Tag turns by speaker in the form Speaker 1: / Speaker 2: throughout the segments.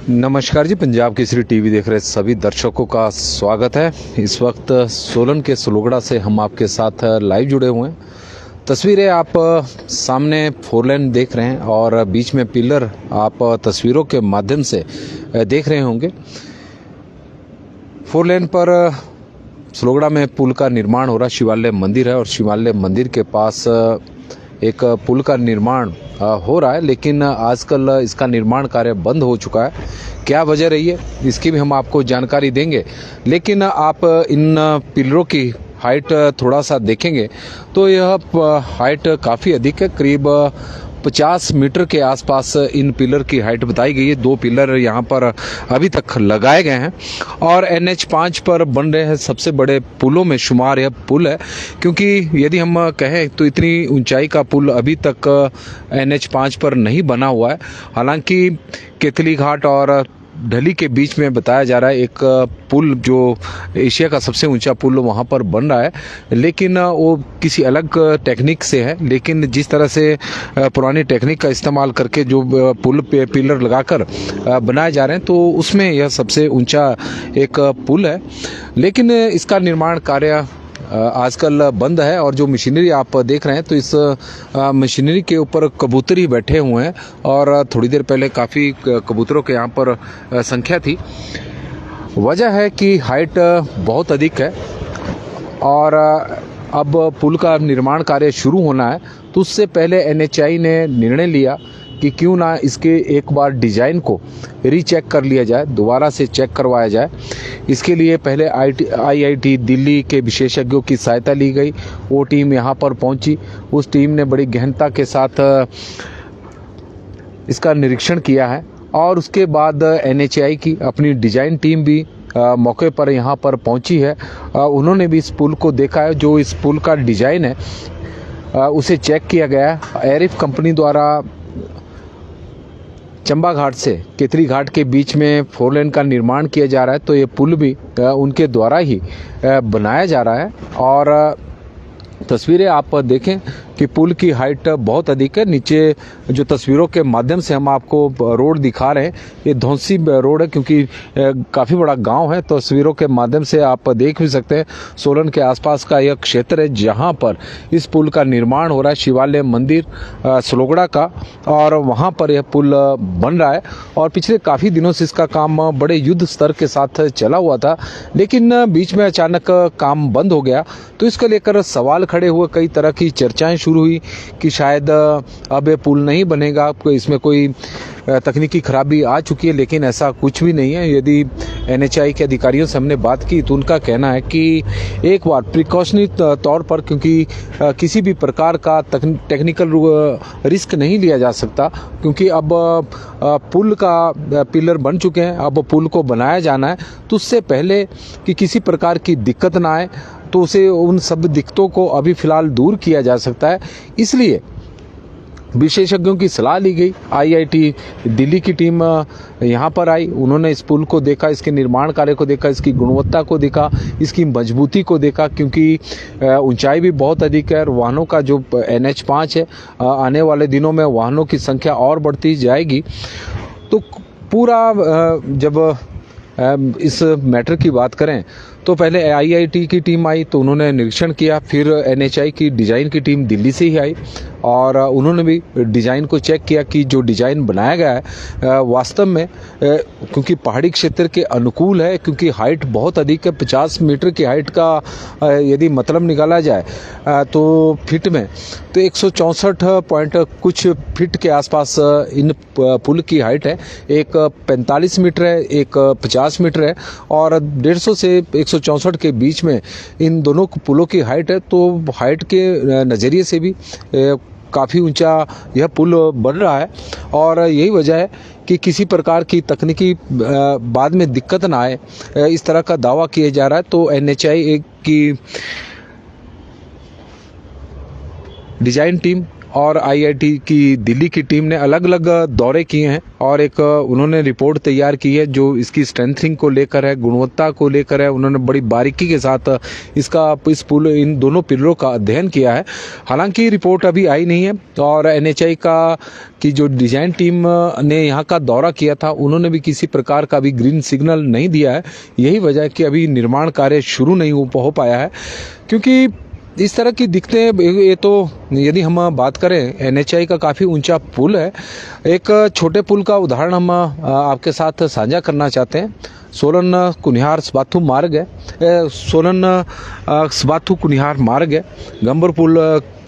Speaker 1: नमस्कार जी, पंजाब केसरी टीवी देख रहे सभी दर्शकों का स्वागत है। इस वक्त सोलन के सलोगड़ा से हम आपके साथ लाइव जुड़े हुए हैं। तस्वीरें आप सामने 4 लेन देख रहे हैं और बीच में पिलर आप तस्वीरों के माध्यम से देख रहे होंगे। 4 लेन पर सलोगड़ा में पुल का निर्माण हो रहा। शिवालय मंदिर है और शिवालय मंदिर के पास एक पुल का निर्माण हो रहा है, लेकिन आजकल इसका निर्माण कार्य बंद हो चुका है। क्या वजह रही है इसकी भी हम आपको जानकारी देंगे, लेकिन आप इन पिलरों की हाइट थोड़ा सा देखेंगे तो यह हाइट काफ़ी अधिक है। करीब 50 मीटर के आसपास इन पिलर की हाइट बताई गई है। 2 पिलर यहाँ पर अभी तक लगाए गए हैं और NH5 पर बन रहे हैं सबसे बड़े पुलों में शुमार यह पुल है, क्योंकि यदि हम कहें तो इतनी ऊंचाई का पुल अभी तक NH5 पर नहीं बना हुआ है। हालांकि केतली घाट और ढली के बीच में बताया जा रहा है एक पुल जो एशिया का सबसे ऊंचा पुल वहाँ पर बन रहा है, लेकिन वो किसी अलग टेक्निक से है। लेकिन जिस तरह से पुरानी टेक्निक का इस्तेमाल करके जो पुल पे पिलर लगाकर बनाए जा रहे हैं, तो उसमें यह सबसे ऊंचा एक पुल है। लेकिन इसका निर्माण कार्य आजकल बंद है और जो मशीनरी आप देख रहे हैं तो इस मशीनरी के ऊपर कबूतर ही बैठे हुए हैं और थोड़ी देर पहले काफ़ी कबूतरों के यहाँ पर संख्या थी। वजह है कि हाइट बहुत अधिक है और अब पुल का निर्माण कार्य शुरू होना है, तो उससे पहले NHI ने निर्णय लिया कि क्यों ना इसके एक बार डिज़ाइन को रीचेक कर लिया जाए, दोबारा से चेक करवाया जाए। इसके लिए पहले IIT दिल्ली के विशेषज्ञों की सहायता ली गई। वो टीम यहाँ पर पहुँची। उस टीम ने बड़ी गहनता के साथ इसका निरीक्षण किया है और उसके बाद NHI की अपनी डिज़ाइन टीम भी मौके पर यहाँ पर पहुँची है। उन्होंने भी इस पुल को देखा है। जो इस पुल का डिज़ाइन है उसे चेक किया गया है। एरिफ कंपनी द्वारा चंबा घाट से केतली घाट के बीच में 4 लेन का निर्माण किया जा रहा है, तो ये पुल भी उनके द्वारा ही बनाया जा रहा है। और तस्वीरें आप देखें कि पुल की हाइट बहुत अधिक है। नीचे जो तस्वीरों के माध्यम से हम आपको रोड दिखा रहे हैं, ये धौंसी रोड है, क्योंकि काफ़ी बड़ा गांव है। तस्वीरों के माध्यम से आप देख भी सकते हैं सोलन के आसपास का यह क्षेत्र है जहां पर इस पुल का निर्माण हो रहा है। शिवालय मंदिर सलोगड़ा का, और वहां पर यह पुल बन रहा है और पिछले काफ़ी दिनों से इसका काम बड़े युद्ध स्तर के साथ चला हुआ था, लेकिन बीच में अचानक काम बंद हो गया। तो इसको लेकर सवाल खड़े हुए, कई तरह की चर्चाएं शुरू हुई कि शायद अब ये पुल नहीं बनेगा, इसमें कोई तकनीकी खराबी आ चुकी है, लेकिन ऐसा कुछ भी नहीं है। यदि NHI के अधिकारियों से हमने बात की तो उनका कहना है कि एक बार प्रिकॉशनरी तौर पर, क्योंकि किसी भी प्रकार का टेक्निकल रिस्क नहीं लिया जा सकता, क्योंकि अब पुल का पिलर बन चुके हैं, अब पुल को बनाया जाना है, तो उससे पहले कि किसी प्रकार की दिक्कत ना आए, तो उसे उन सब दिक्कतों को अभी फ़िलहाल दूर किया जा सकता है। इसलिए विशेषज्ञों की सलाह ली गई। IIT दिल्ली की टीम यहाँ पर आई। उन्होंने इस पुल को देखा, इसके निर्माण कार्य को देखा, इसकी गुणवत्ता को देखा, इसकी मजबूती को देखा, क्योंकि ऊंचाई भी बहुत अधिक है और वाहनों का जो NH5 है, आने वाले दिनों में वाहनों की संख्या और बढ़ती जाएगी। तो पूरा जब इस मैटर की बात करें तो पहले IIT की टीम आई तो उन्होंने निरीक्षण किया, फिर NHI की डिज़ाइन की टीम दिल्ली से ही आई और उन्होंने भी डिज़ाइन को चेक किया कि जो डिज़ाइन बनाया गया है वास्तव में क्योंकि पहाड़ी क्षेत्र के अनुकूल है, क्योंकि हाइट बहुत अधिक है। 50 मीटर की हाइट का यदि मतलब निकाला जाए तो फिट में तो 164 पॉइंट कुछ फिट के आसपास इन पुल की हाइट है। एक 45 मीटर है, एक 50 मीटर है और 150 से 164 के बीच में इन दोनों पुलों की हाइट है। तो हाइट के नज़रिए से भी काफ़ी ऊंचा यह पुल बन रहा है और यही वजह है कि किसी प्रकार की तकनीकी बाद में दिक्कत ना आए, इस तरह का दावा किया जा रहा है। तो NHI की डिज़ाइन टीम और IIT की दिल्ली की टीम ने अलग अलग दौरे किए हैं और एक उन्होंने रिपोर्ट तैयार की है जो इसकी स्ट्रेंथनिंग को लेकर है, गुणवत्ता को लेकर है। उन्होंने बड़ी बारीकी के साथ इस पुल इन दोनों पिलरों का अध्ययन किया है। हालांकि रिपोर्ट अभी आई नहीं है और NHAI की जो डिजाइन टीम ने यहाँ का दौरा किया था उन्होंने भी किसी प्रकार का भी ग्रीन सिग्नल नहीं दिया है। यही वजह है कि अभी निर्माण कार्य शुरू नहीं हो पाया है, क्योंकि इस तरह की दिखते हैं। ये तो यदि हम बात करें NHAI का काफ़ी ऊंचा पुल है। एक छोटे पुल का उदाहरण हम आपके साथ साझा करना चाहते हैं। सोलन कुनिहार स्बाथू मार्ग है, सोलन स्बाथू कुनिहार मार्ग है। गंबर पुल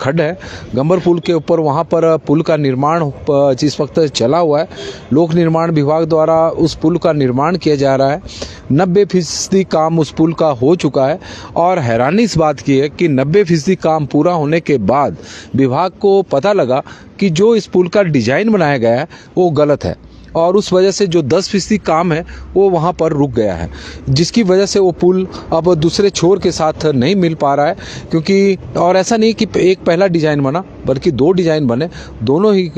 Speaker 1: खड्ड है, गंबर पुल के ऊपर वहाँ पर पुल का निर्माण जिस वक्त चला हुआ है। लोक निर्माण विभाग द्वारा उस पुल का निर्माण किया जा रहा है। 90% काम उस पुल का हो चुका है और हैरानी इस बात की है कि 90% काम पूरा होने के बाद विभाग को पता लगा कि जो इस पुल का डिजाइन बनाया गया है वो गलत है और उस वजह से जो 10% काम है वो वहाँ पर रुक गया है, जिसकी वजह से वो पुल अब दूसरे छोर के साथ नहीं मिल पा रहा है। क्योंकि और ऐसा नहीं कि एक पहला डिज़ाइन बना, बल्कि 2 डिज़ाइन बने, दोनों ही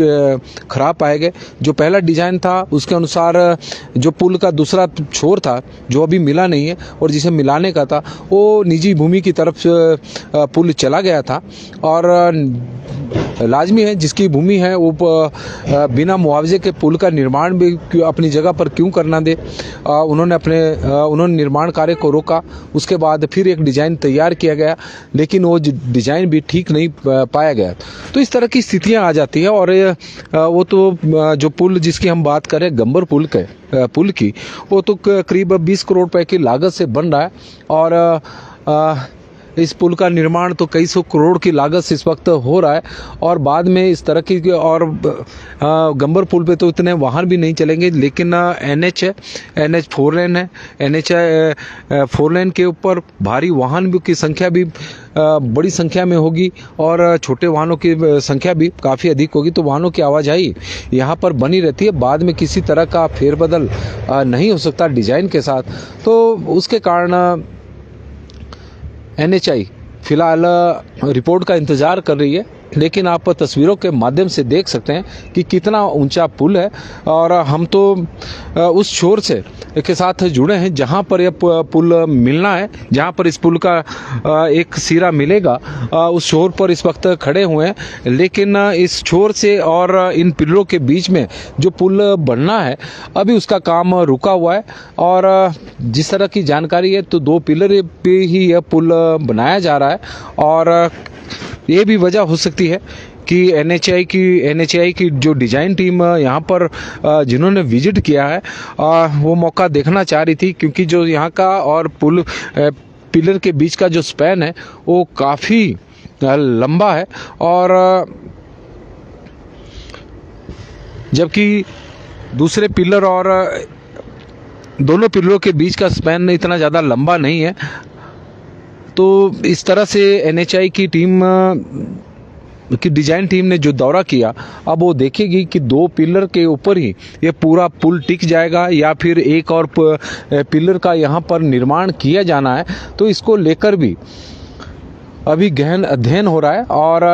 Speaker 1: खराब पाए गए। जो पहला डिज़ाइन था उसके अनुसार जो पुल का दूसरा छोर था जो अभी मिला नहीं है और जिसे मिलाने का था वो निजी भूमि की तरफ पुल चला गया था और लाजमी है जिसकी भूमि है वो बिना मुआवजे के पुल का निर्माण भी अपनी जगह पर क्यों करना दे। उन्होंने निर्माण कार्य को रोका। उसके बाद फिर एक डिज़ाइन तैयार किया गया, लेकिन वो डिज़ाइन भी ठीक नहीं पाया गया। तो इस तरह की स्थितियां आ जाती है और वो तो जो पुल जिसकी हम बात करें गंबर पुल की, वो तो करीब 20 करोड़ रुपए की लागत से बन रहा है और इस पुल का निर्माण तो कई सौ करोड़ की लागत से इस वक्त हो रहा है और बाद में इस तरह की और गंबर पुल पे तो इतने वाहन भी नहीं चलेंगे। लेकिन NH 4 लेन है, NH 4 लेन के ऊपर भारी वाहन की संख्या भी बड़ी संख्या में होगी और छोटे वाहनों की संख्या भी काफ़ी अधिक होगी। तो वाहनों की आवाजाही यहाँ पर बनी रहती है। बाद में किसी तरह का फेरबदल नहीं हो सकता डिज़ाइन के साथ, तो उसके कारण NHAI फिलहाल रिपोर्ट का इंतज़ार कर रही है। लेकिन आप तस्वीरों के माध्यम से देख सकते हैं कि कितना ऊंचा पुल है और हम तो उस छोर से के साथ जुड़े हैं जहां पर यह पुल मिलना है, जहां पर इस पुल का एक सिरा मिलेगा, उस छोर पर इस वक्त खड़े हुए हैं। लेकिन इस छोर से और इन पिलरों के बीच में जो पुल बनना है अभी उसका काम रुका हुआ है और जिस तरह की जानकारी है तो 2 पिलर पे ही यह पुल बनाया जा रहा है और ये भी वजह हो सकती है कि NHAI की जो डिज़ाइन टीम यहाँ पर जिन्होंने विजिट किया है वो मौका देखना चाह रही थी, क्योंकि जो यहाँ का और पिलर के बीच का जो स्पैन है वो काफ़ी लंबा है और जबकि दूसरे पिलर और दोनों पिलरों के बीच का स्पैन इतना ज़्यादा लंबा नहीं है। तो इस तरह से NHAI की टीम की डिज़ाइन टीम ने जो दौरा किया, अब वो देखेगी कि 2 पिलर के ऊपर ही ये पूरा पुल टिक जाएगा या फिर एक और पिलर का यहाँ पर निर्माण किया जाना है। तो इसको लेकर भी अभी गहन अध्ययन हो रहा है और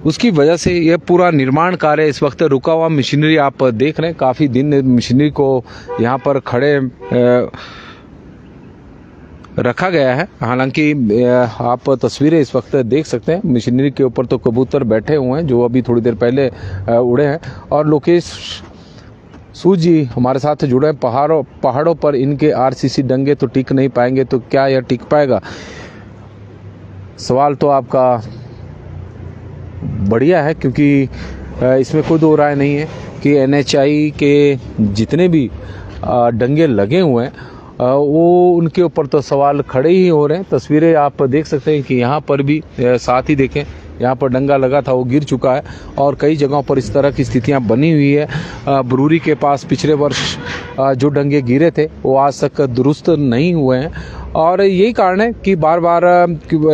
Speaker 1: उसकी वजह से यह पूरा निर्माण कार्य इस वक्त रुका हुआ। मशीनरी आप देख रहे हैं, काफ़ी दिन मशीनरी को यहाँ पर खड़े रखा गया है। हालांकि आप तस्वीरें इस वक्त देख सकते हैं, मशीनरी के ऊपर तो कबूतर बैठे हुए हैं जो अभी थोड़ी देर पहले उड़े हैं और लोकेश सूद जी हमारे साथ जुड़े हैं। पहाड़ों पर इनके RCC डंगे तो टिक नहीं पाएंगे, तो क्या यह टिक पाएगा? सवाल तो आपका बढ़िया है, क्योंकि इसमें कोई दो राय नहीं है कि NHAI के जितने भी डंगे लगे हुए हैं वो उनके ऊपर तो सवाल खड़े ही हो रहे हैं। तस्वीरें आप देख सकते हैं कि यहाँ पर भी साथ ही देखें, यहाँ पर डंगा लगा था वो गिर चुका है और कई जगहों पर इस तरह की स्थितियाँ बनी हुई है। बरूरी के पास पिछले वर्ष जो डंगे गिरे थे वो आज तक दुरुस्त नहीं हुए हैं और यही कारण है कि बार बार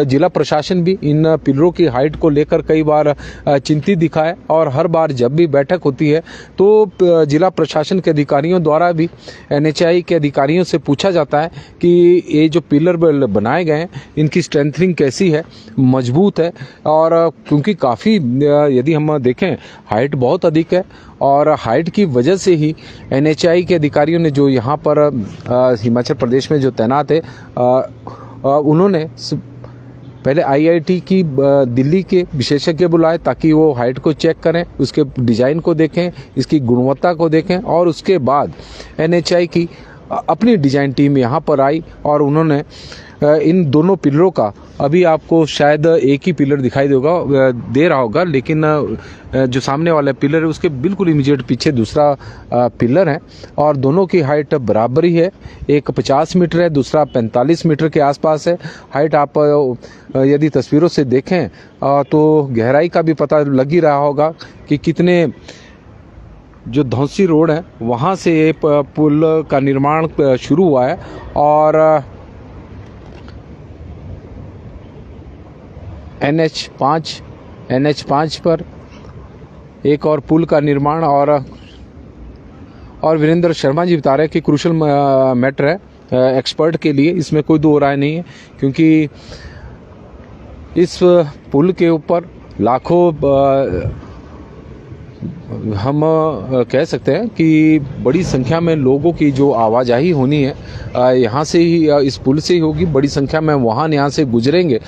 Speaker 1: जिला प्रशासन भी इन पिलरों की हाइट को लेकर कई बार चिंतित दिखा है और हर बार जब भी बैठक होती है तो जिला प्रशासन के अधिकारियों द्वारा भी NHAI के अधिकारियों से पूछा जाता है कि ये जो पिलर बनाए गए हैं इनकी स्ट्रेंथनिंग कैसी है, मजबूत है। और क्योंकि काफ़ी यदि हम देखें हाइट बहुत अधिक है और हाइट की वजह से ही NHAI के अधिकारियों ने जो यहाँ पर हिमाचल प्रदेश में जो तैनात है उन्होंने पहले IIT की दिल्ली के विशेषज्ञ बुलाए ताकि वो हाइट को चेक करें, उसके डिज़ाइन को देखें, इसकी गुणवत्ता को देखें और उसके बाद NHAI की अपनी डिज़ाइन टीम यहाँ पर आई और उन्होंने इन दोनों पिलरों का, अभी आपको शायद एक ही पिलर दिखाई दे रहा होगा, लेकिन जो सामने वाला पिलर है उसके बिल्कुल इमीडिएट पीछे दूसरा पिलर है और दोनों की हाइट बराबर ही है। एक 50 मीटर है, दूसरा 45 मीटर के आसपास है। हाइट आप यदि तस्वीरों से देखें तो गहराई का भी पता लग ही रहा होगा कि कितने जो धौंसी रोड है वहाँ से ये पुल का निर्माण शुरू हुआ है और NH5 पर एक और पुल का निर्माण और वीरेंद्र शर्मा जी बता रहे हैं कि क्रूशल मैटर है एक्सपर्ट के लिए, इसमें कोई दो राय नहीं है क्योंकि इस पुल के ऊपर लाखों हम कह सकते हैं कि बड़ी संख्या में लोगों की जो आवाजाही होनी है यहाँ से ही, इस पुल से ही होगी। बड़ी संख्या में वाहन यहाँ से गुजरेंगे।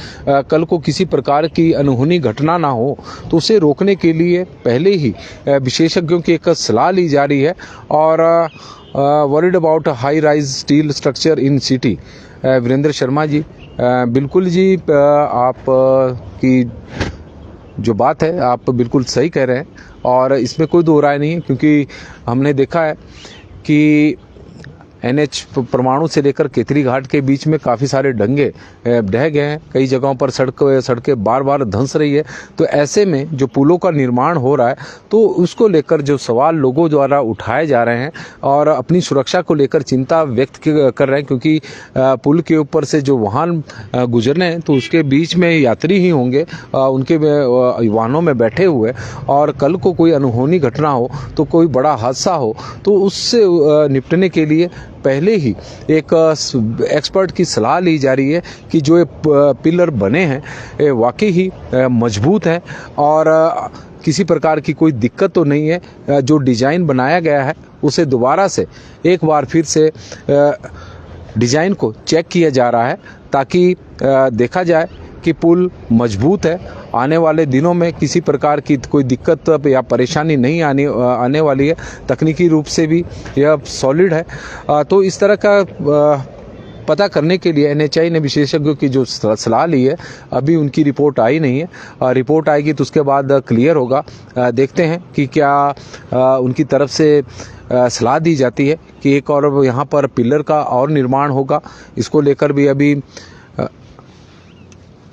Speaker 1: कल को किसी प्रकार की अनहोनी घटना ना हो तो उसे रोकने के लिए पहले ही विशेषज्ञों की एक सलाह ली जा रही है और worried about high rise steel structure in city. Virendra Sharma ji, बिल्कुल जी, आप की जो बात है आप बिल्कुल सही कह रहे हैं और इसमें कोई दो राय नहीं है क्योंकि हमने देखा है कि NH परमाणु से लेकर केतरी घाट के बीच में काफ़ी सारे डंगे ढह गए हैं। कई जगहों पर सड़कें बार बार धंस रही है। तो ऐसे में जो पुलों का निर्माण हो रहा है तो उसको लेकर जो सवाल लोगों द्वारा उठाए जा रहे हैं और अपनी सुरक्षा को लेकर चिंता व्यक्त कर रहे हैं क्योंकि पुल के ऊपर से जो वाहन गुजरने हैं तो उसके बीच में यात्री ही होंगे उनके वाहनों में बैठे हुए, और कल को कोई अनहोनी घटना हो तो कोई बड़ा हादसा हो तो उससे निपटने के लिए पहले ही एक एक्सपर्ट की सलाह ली जा रही है कि जो ये पिलर बने हैं वाकई ही मजबूत हैं और किसी प्रकार की कोई दिक्कत तो नहीं है। जो डिज़ाइन बनाया गया है उसे दोबारा से एक बार फिर से डिज़ाइन को चेक किया जा रहा है ताकि देखा जाए कि पुल मजबूत है। आने वाले दिनों में किसी प्रकार की कोई दिक्कत या परेशानी नहीं आने वाली है। तकनीकी रूप से भी यह सॉलिड है। तो इस तरह का पता करने के लिए NHAI ने विशेषज्ञों की जो सलाह ली है, अभी उनकी रिपोर्ट आई नहीं है। रिपोर्ट आएगी तो उसके बाद क्लियर होगा। देखते हैं कि क्या उनकी तरफ से सलाह दी जाती है कि एक और यहाँ पर पिलर का और निर्माण होगा। इसको लेकर भी अभी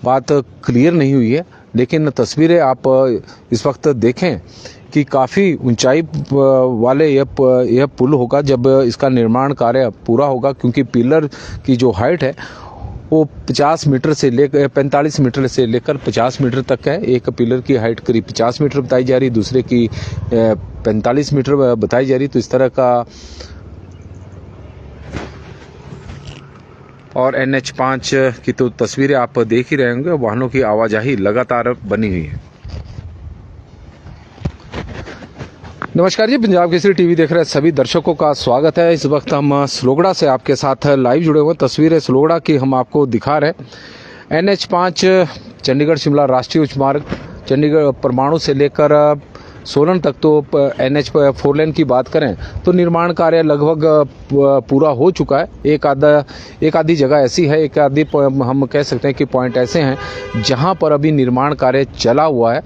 Speaker 1: बात क्लियर नहीं हुई है, लेकिन तस्वीरें आप इस वक्त देखें कि काफ़ी ऊंचाई वाले यह पुल होगा जब इसका निर्माण कार्य पूरा होगा, क्योंकि पिलर की जो हाइट है वो 50 मीटर से लेकर 45 मीटर से लेकर 50 मीटर तक है। एक पिलर की हाइट करीब 50 मीटर बताई जा रही, दूसरे की 45 मीटर बताई जा रही। तो इस तरह का और NH5 की तो तस्वीरें आप देख ही रहे होंगे। वाहनों की आवाजाही लगातार बनी हुई है। नमस्कार जी, पंजाब केसरी टीवी देख रहे सभी दर्शकों का स्वागत है। इस वक्त हम सलोगड़ा से आपके साथ लाइव जुड़े हुए। तस्वीरें सलोगड़ा की हम आपको दिखा रहे हैं। NH5 चंडीगढ़ शिमला राष्ट्रीय उच्च मार्ग, चंडीगढ़ परमाणु से लेकर सोलन तक तो NH 4 लेन की बात करें तो निर्माण कार्य लगभग पूरा हो चुका है। एक आधी जगह ऐसी है, एक आधी हम कह सकते हैं कि पॉइंट ऐसे हैं जहां पर अभी निर्माण कार्य चला हुआ है।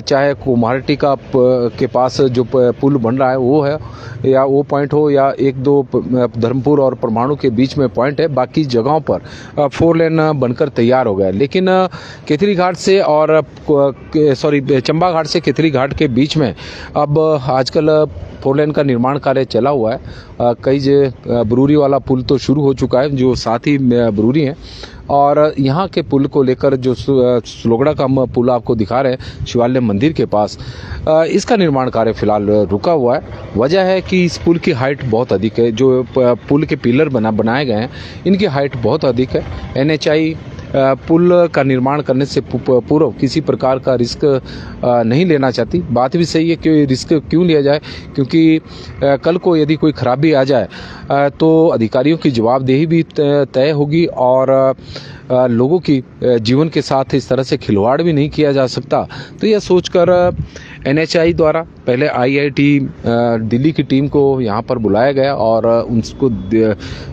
Speaker 1: चाहे कुमारहट्टी के पास जो पुल बन रहा है वो है, या वो पॉइंट हो, या एक दो धर्मपुर और परमाणु के बीच में पॉइंट है। बाकी जगहों पर 4 लेन बनकर तैयार हो गया है। लेकिन केतरी घाट से और चंबा घाट से केतरी घाट के बीच में अब आजकल 4 लेन का निर्माण कार्य चला हुआ है। कई बरूरी वाला पुल तो शुरू हो चुका है, जो साथ ही बरूरी है, और यहाँ के पुल को लेकर जो सुलोगड़ा का पुल आपको दिखा रहे हैं शिवालय मंदिर के पास, इसका निर्माण कार्य फिलहाल रुका हुआ है। वजह है कि इस पुल की हाइट बहुत अधिक है। जो पुल के पिलर बनाए गए हैं, इनकी हाइट बहुत अधिक है। NHI पुल का निर्माण करने से पूर्व किसी प्रकार का रिस्क नहीं लेना चाहती। बात भी सही है कि रिस्क क्यों लिया जाए, क्योंकि कल को यदि कोई खराबी आ जाए तो अधिकारियों की जवाबदेही भी तय होगी, और लोगों की जीवन के साथ इस तरह से खिलवाड़ भी नहीं किया जा सकता। तो यह सोचकर NHI द्वारा पहले IIT दिल्ली की टीम को यहाँ पर बुलाया गया और उनको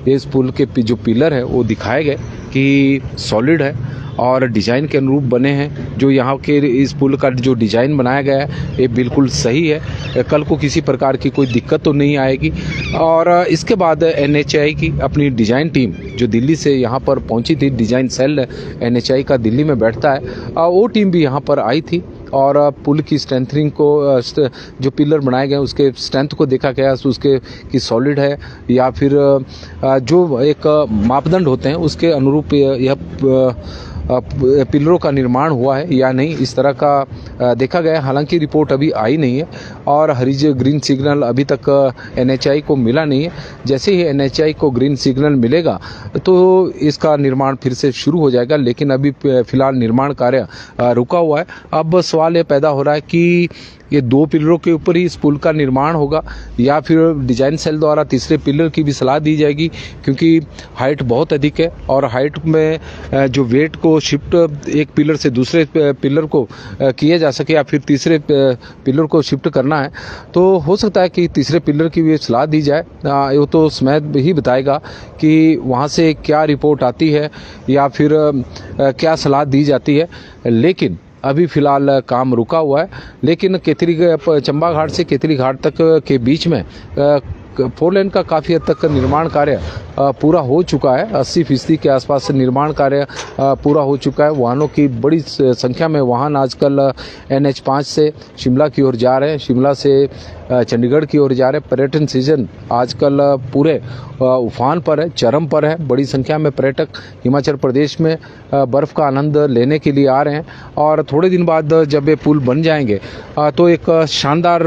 Speaker 1: इस पुल के जो पिलर है वो दिखाए गए कि सॉलिड है और डिज़ाइन के अनुरूप बने हैं। जो यहाँ के इस पुल का जो डिज़ाइन बनाया गया है ये बिल्कुल सही है, कल को किसी प्रकार की कोई दिक्कत तो नहीं आएगी। और इसके बाद NHI की अपनी डिज़ाइन टीम जो दिल्ली से यहाँ पर पहुँची थी, डिज़ाइन सेल NHI का दिल्ली में बैठता है, वो टीम भी यहाँ पर आई थी और पुल की स्ट्रेंथनिंग को, जो पिलर बनाए गए उसके स्ट्रेंथ को देखा गया, उसके कि सॉलिड है या फिर जो एक मापदंड होते हैं उसके अनुरूप यह पिलरों का निर्माण हुआ है या नहीं, इस तरह का देखा गया। हालांकि रिपोर्ट अभी आई नहीं है और ग्रीन सिग्नल अभी तक NHI को मिला नहीं है। जैसे ही NHI को ग्रीन सिग्नल मिलेगा तो इसका निर्माण फिर से शुरू हो जाएगा, लेकिन अभी फिलहाल निर्माण कार्य रुका हुआ है। अब सवाल ये पैदा हो रहा है कि ये 2 पिलरों के ऊपर ही इस पुल का निर्माण होगा या फिर डिज़ाइन सेल द्वारा तीसरे पिलर की भी सलाह दी जाएगी, क्योंकि हाइट बहुत अधिक है और हाइट में जो वेट को शिफ्ट एक पिलर से दूसरे पिलर को किया जा सके या फिर तीसरे पिलर को शिफ्ट करना है तो हो सकता है कि तीसरे पिलर की भी सलाह दी जाए। वो तो समय ही बताएगा कि वहाँ से क्या रिपोर्ट आती है या फिर क्या सलाह दी जाती है, लेकिन अभी फिलहाल काम रुका हुआ है। लेकिन चंबा घाट से केतली घाट तक के बीच में 4 लेन का काफ़ी हद तक निर्माण कार्य पूरा हो चुका है। 80% के आसपास निर्माण कार्य पूरा हो चुका है। वाहनों की बड़ी संख्या में वाहन आजकल NH5 से शिमला की ओर जा रहे हैं, शिमला से चंडीगढ़ की ओर जा रहे हैं। पर्यटन सीजन आजकल पूरे उफान पर है, चरम पर है। बड़ी संख्या में पर्यटक हिमाचल प्रदेश में बर्फ़ का आनंद लेने के लिए आ रहे हैं और थोड़े दिन बाद जब ये पुल बन जाएंगे तो एक शानदार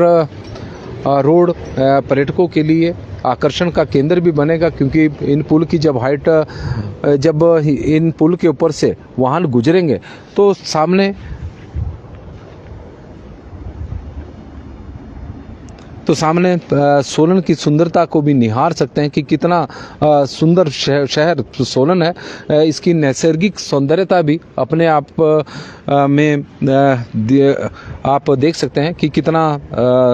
Speaker 1: रोड पर्यटकों के लिए आकर्षण का केंद्र भी बनेगा, क्योंकि इन पुल की जब इन पुल के ऊपर से वाहन गुजरेंगे तो सामने सोलन की सुंदरता को भी निहार सकते हैं कि कितना सुंदर शहर सोलन है। इसकी नैसर्गिक सौंदर्यता भी अपने आप में आप देख सकते हैं कि कितना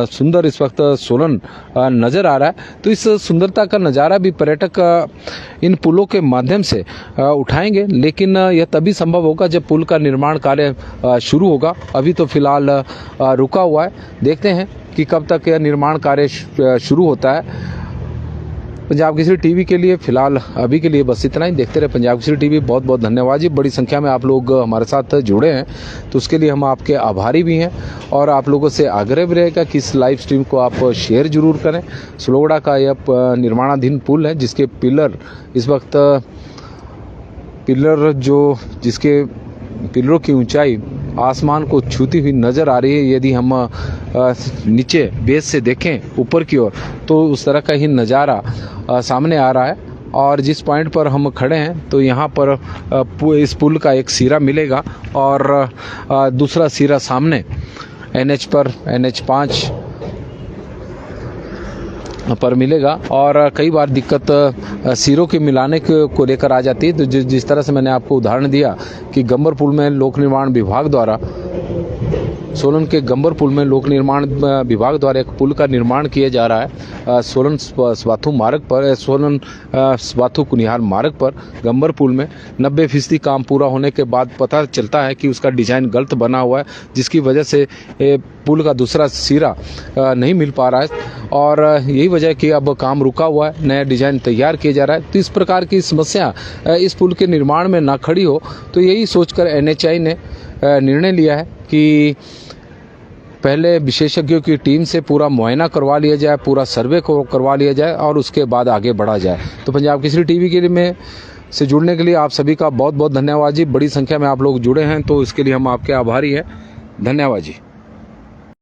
Speaker 1: सुंदर इस वक्त सोलन नज़र आ रहा है। तो इस सुंदरता का नज़ारा भी पर्यटक इन पुलों के माध्यम से उठाएंगे, लेकिन यह तभी संभव होगा जब पुल का निर्माण कार्य शुरू होगा। अभी तो फिलहाल रुका हुआ है, देखते हैं कि कब तक यह निर्माण कार्य शुरू होता है। पंजाब केसरी टीवी के लिए फिलहाल अभी के लिए बस इतना ही। देखते रहे पंजाब केसरी टीवी। बहुत बहुत धन्यवाद जी, बड़ी संख्या में आप लोग हमारे साथ जुड़े हैं तो उसके लिए हम आपके आभारी भी हैं और आप लोगों से आग्रह भी रहेगा कि इस लाइव स्ट्रीम को आप शेयर जरूर करें। सुलोगड़ा का यह निर्माणाधीन पुल है जिसके पिलर इस वक्त जिसके पिलरों की ऊंचाई आसमान को छूती हुई नज़र आ रही है। यदि हम नीचे बेस से देखें ऊपर की ओर तो उस तरह का ही नज़ारा सामने आ रहा है। और जिस पॉइंट पर हम खड़े हैं तो यहाँ पर इस पुल का एक सिरा मिलेगा और दूसरा सिरा सामने NH पर NH5 पर मिलेगा। और कई बार दिक्कत सिरों के मिलाने को लेकर आ जाती है। तो जिस तरह से मैंने आपको उदाहरण दिया कि गंबर पुल में लोक निर्माण विभाग द्वारा सोलन के गंबर पुल में लोक निर्माण विभाग द्वारा एक पुल का निर्माण किया जा रहा है सोलन स्वाथू मार्ग पर, सोलन स्वाथू कुनिहार मार्ग पर गंबर पुल में 90% काम पूरा होने के बाद पता चलता है कि उसका डिज़ाइन गलत बना हुआ है, जिसकी वजह से पुल का दूसरा सिरा नहीं मिल पा रहा है और यही वजह है कि अब काम रुका हुआ है, नया डिज़ाइन तैयार किया जा रहा है। तो इस प्रकार की समस्या इस पुल के निर्माण में ना खड़ी हो, तो यही सोचकर NHI ने निर्णय लिया है कि पहले विशेषज्ञों की टीम से पूरा मुआयना करवा लिया जाए, पूरा सर्वे को करवा लिया जाए और उसके बाद आगे बढ़ा जाए। तो पंजाब केसरी टीवी के लिए में से जुड़ने के लिए आप सभी का बहुत बहुत धन्यवाद जी। बड़ी संख्या में आप लोग जुड़े हैं तो इसके लिए हम आपके आभारी हैं। धन्यवाद जी।